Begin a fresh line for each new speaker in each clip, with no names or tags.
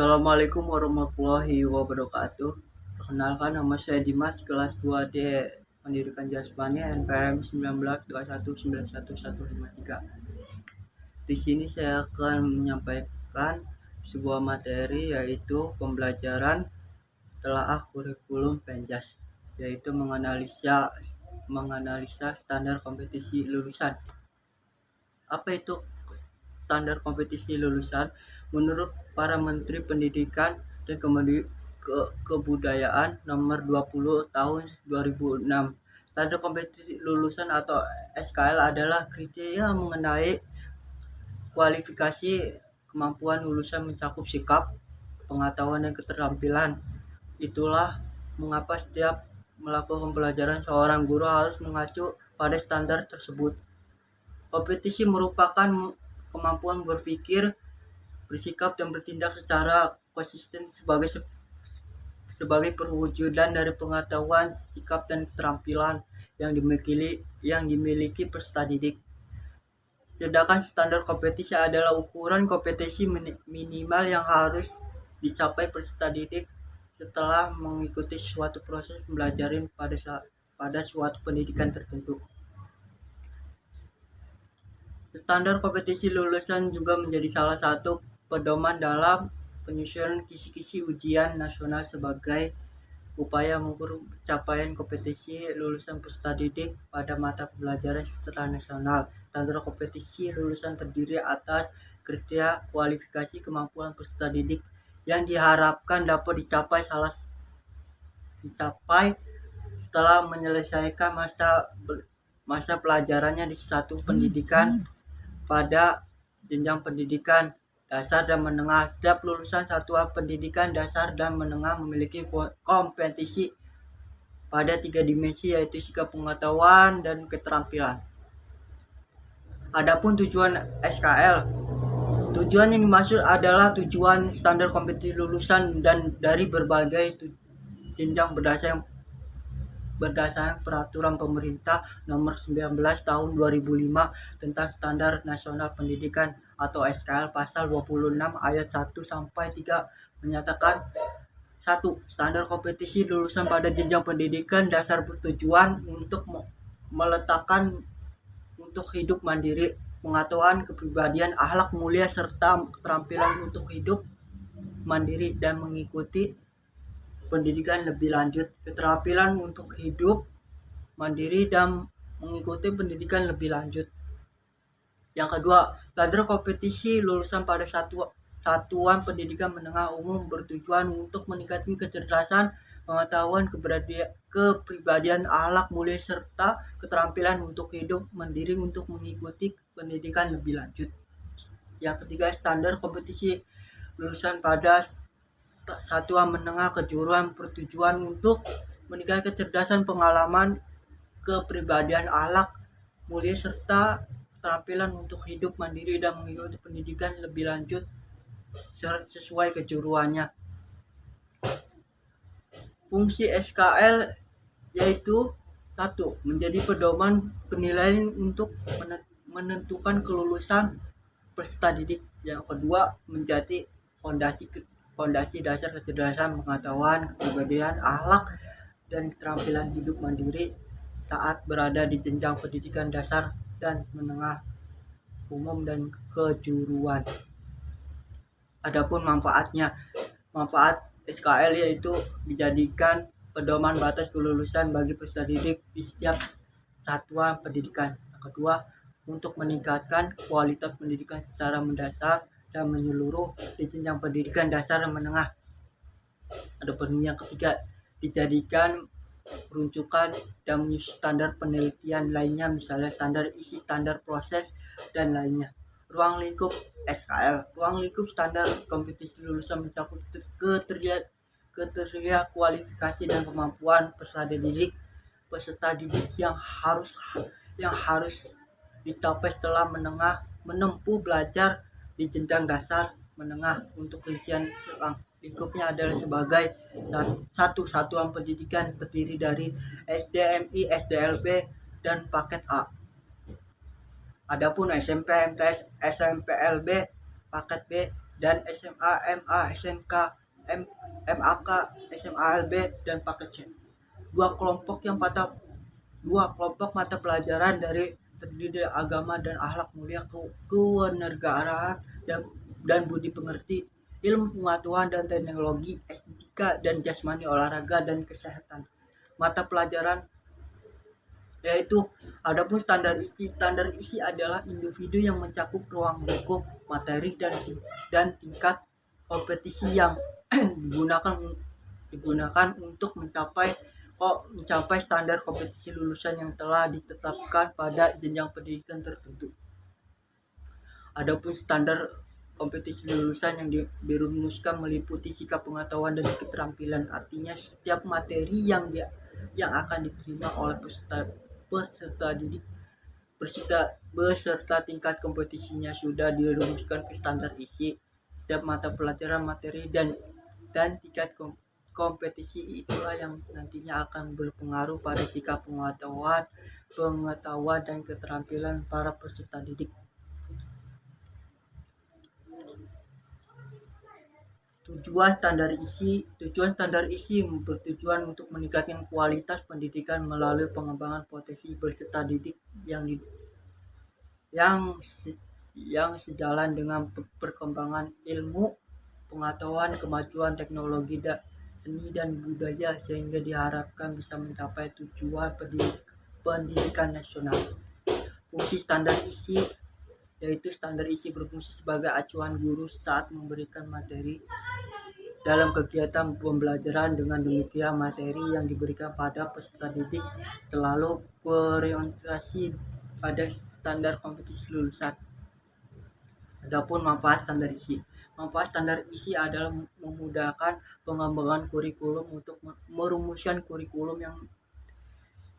Assalamualaikum warahmatullahi wabarakatuh. Perkenalkan, nama saya Dimas, kelas 2D Pendidikan Jasmani NPM 1921911153. Di sini saya akan menyampaikan sebuah materi, yaitu pembelajaran telaah kurikulum Penjas, yaitu menganalisa standar kompetisi lulusan. Apa itu standar kompetisi lulusan? Menurut para Menteri Pendidikan dan Kebudayaan nomor 20 tahun 2006, standar kompetisi lulusan atau SKL adalah kriteria mengenai kualifikasi kemampuan lulusan mencakup sikap, pengetahuan, dan keterampilan. Itulah mengapa setiap melakukan pembelajaran seorang guru harus mengacu pada standar tersebut. Kompetisi merupakan kemampuan berpikir, bersikap, dan bertindak secara konsisten sebagai perwujudan dari pengetahuan, sikap, dan keterampilan yang dimiliki peserta didik. Sedangkan standar kompetisi adalah ukuran kompetensi minimal yang harus dicapai peserta didik setelah mengikuti suatu proses pembelajaran pada suatu pendidikan tertentu. Standar kompetisi lulusan juga menjadi salah satu pedoman dalam penyusunan kisi-kisi ujian nasional sebagai upaya mengukur capaian kompetensi lulusan peserta didik pada mata pelajaran secara nasional. Standar kompetisi lulusan terdiri atas kriteria kualifikasi kemampuan peserta didik yang diharapkan dapat dicapai setelah menyelesaikan masa pelajarannya di satu pendidikan pada jenjang pendidikan dasar dan menengah. Setiap lulusan satuan pendidikan dasar dan menengah memiliki kompetensi pada 3 dimensi, yaitu sikap, pengetahuan, dan keterampilan. Adapun tujuan SKL, tujuan yang dimaksud adalah tujuan standar kompetisi lulusan dan dari berbagai jenjang berdasarkan peraturan pemerintah nomor 19 tahun 2005 tentang standar nasional pendidikan atau SKL pasal 26 ayat 1 sampai 3 menyatakan 1. Standar kompetisi lulusan pada jenjang pendidikan dasar bertujuan untuk meletakkan untuk hidup mandiri, pengetahuan, kepribadian, akhlak mulia, serta keterampilan untuk hidup mandiri dan mengikuti pendidikan lebih lanjut. Keterampilan untuk hidup mandiri dan mengikuti pendidikan lebih lanjut. Yang kedua, standar kompetisi lulusan pada satuan pendidikan menengah umum bertujuan untuk meningkatkan kecerdasan, pengetahuan, kepribadian, akhlak mulia, serta keterampilan untuk hidup mandiri untuk mengikuti pendidikan lebih lanjut. Yang ketiga, standar kompetisi lulusan pada satuan menengah kejuruan bertujuan untuk meningkatkan kecerdasan, pengalaman, kepribadian, akhlak mulia, serta keterampilan untuk hidup mandiri dan mengikuti pendidikan lebih lanjut sesuai kejuruannya. Fungsi SKL yaitu 1. Menjadi pedoman penilaian untuk menentukan kelulusan peserta didik. Yang kedua, menjadi fondasi dasar kecerdasan, pengetahuan, kepribadian, akhlak, dan keterampilan hidup mandiri saat berada di jenjang pendidikan dasar dan menengah umum dan kejuruan. Adapun manfaat SKL yaitu dijadikan pedoman batas kelulusan bagi peserta didik di setiap satuan pendidikan. Yang kedua, untuk meningkatkan kualitas pendidikan secara mendasar dan menyeluruh di jenjang pendidikan dasar dan menengah. Adapun yang ketiga, dijadikan peruncukan dan menyusun standar penelitian lainnya, misalnya standar isi, standar proses, dan lainnya. Ruang lingkup SKL. Ruang lingkup standar kompetisi lulusan mencakup kriteria kualifikasi dan kemampuan peserta didik yang harus dicapai setelah menempuh belajar di jenjang dasar menengah. Untuk rincian lingkupnya adalah sebagai 1. Satuan pendidikan terdiri dari SDMI, SDLB, dan paket A. Adapun SMP, MTS, SMPLB, paket B, dan SMA, MA, SMK, MAK, SMALB, dan paket C. Dua kelompok mata pelajaran terdiri dari agama dan akhlak mulia, kewarganegaraan dan budi pekerti, ilmu pengetahuan dan teknologi, estetika dan jasmani, olahraga dan kesehatan. Mata pelajaran yaitu adapun standar isi adalah individu yang mencakup ruang lingkup materi dan tingkat kompetisi yang digunakan untuk mencapai standar kompetisi lulusan yang telah ditetapkan pada jenjang pendidikan tertentu. Adapun standar kompetisi lulusan yang dirumuskan meliputi sikap pengetahuan dan keterampilan, artinya setiap materi yang akan diterima oleh peserta didik beserta tingkat kompetisinya sudah dirumuskan ke standar isi. Setiap mata pelajaran, materi dan tingkat kompetisi itulah yang nantinya akan berpengaruh pada sikap pengetahuan dan keterampilan para peserta didik. Tujuan standar isi bertujuan untuk meningkatkan kualitas pendidikan melalui pengembangan potensi peserta didik yang sejalan dengan perkembangan ilmu, pengetahuan, kemajuan teknologi, seni dan budaya, sehingga diharapkan bisa mencapai tujuan pendidikan nasional. Fungsi standar isi yaitu standar isi berfungsi sebagai acuan guru saat memberikan materi dalam kegiatan pembelajaran. Dengan demikian, materi yang diberikan pada peserta didik selalu berorientasi pada standar kompetisi lulusan. Adapun manfaat standar isi adalah memudahkan pengembangan kurikulum untuk merumuskan kurikulum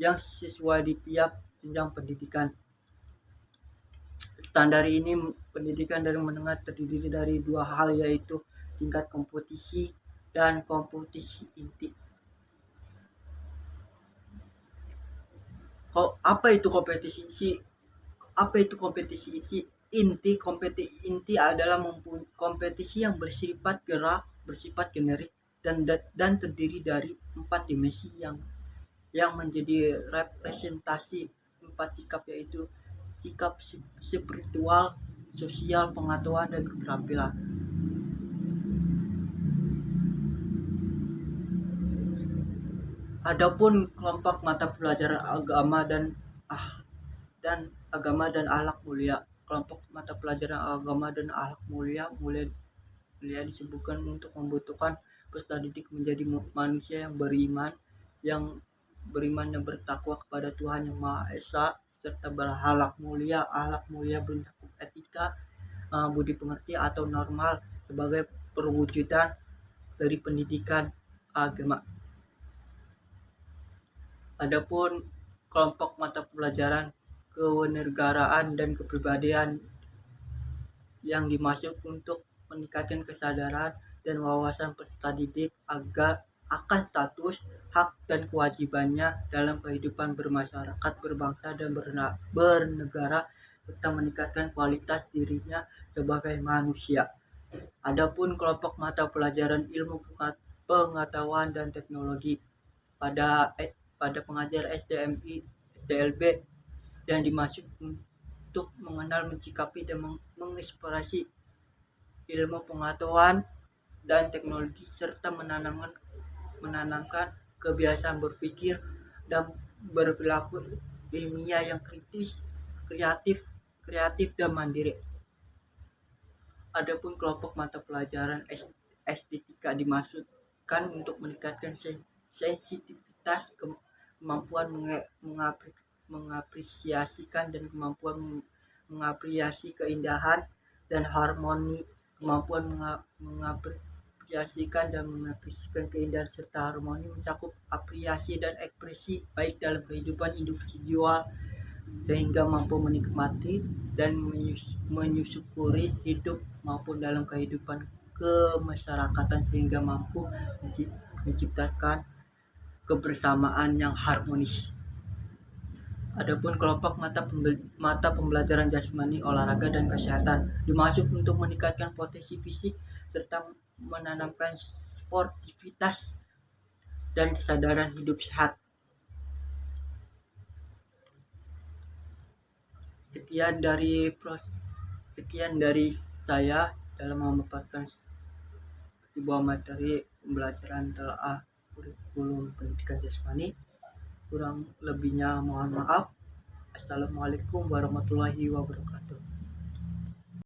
yang sesuai di tiap jenjang pendidikan. Standar ini pendidikan dari menengah terdiri dari dua hal, yaitu tingkat kompetisi dan kompetisi inti. Apa itu kompetisi inti adalah kompetisi yang bersifat gerak, bersifat generik dan terdiri dari 4 dimensi yang menjadi representasi 4 sikap, yaitu sikap spiritual, sosial, pengetahuan, dan keterampilan. Adapun kelompok mata pelajaran agama dan akhlak mulia. Kelompok mata pelajaran agama dan akhlak mulia disebutkan untuk membutuhkan peserta didik menjadi manusia yang beriman dan bertakwa kepada Tuhan Yang Maha Esa, serta berakhlak mulia. Akhlak mulia mencakup etika, budi pekerti atau normal sebagai perwujudan dari pendidikan agama. Adapun kelompok mata pelajaran kewarganegaraan dan kepribadian yang dimaksud untuk meningkatkan kesadaran dan wawasan peserta didik akan status, hak, dan kewajibannya dalam kehidupan bermasyarakat, berbangsa, dan bernegara, serta meningkatkan kualitas dirinya sebagai manusia. Adapun kelompok mata pelajaran ilmu pengetahuan dan teknologi pada pengajar SDMI, SDLB, dan dimaksud untuk mengenal, mencikapi, dan mengeksplorasi ilmu pengetahuan dan teknologi, serta menanamkan kebiasaan berpikir dan berperilaku ilmiah yang kritis, kreatif dan mandiri. Adapun kelompok mata pelajaran estetika dimaksudkan untuk meningkatkan sensitivitas, kemampuan mengapresiasikan dan kemampuan mengapresiasi keindahan dan harmoni, kemampuan mengapresiasikan keindahan serta harmoni mencakup apresiasi dan ekspresi baik dalam kehidupan individual sehingga mampu menikmati dan menyukuri hidup, maupun dalam kehidupan kemasyarakatan sehingga mampu menciptakan kebersamaan yang harmonis. Adapun kelompok mata pembelajaran jasmani, olahraga, dan kesehatan dimaksud untuk meningkatkan potensi fisik serta menanamkan sportivitas dan kesadaran hidup sehat. Sekian dari sekian dari saya dalam memaparkan sebuah materi pembelajaran telah kurikulum pendidikan jasmani. Kurang lebihnya mohon maaf. Assalamualaikum warahmatullahi wabarakatuh.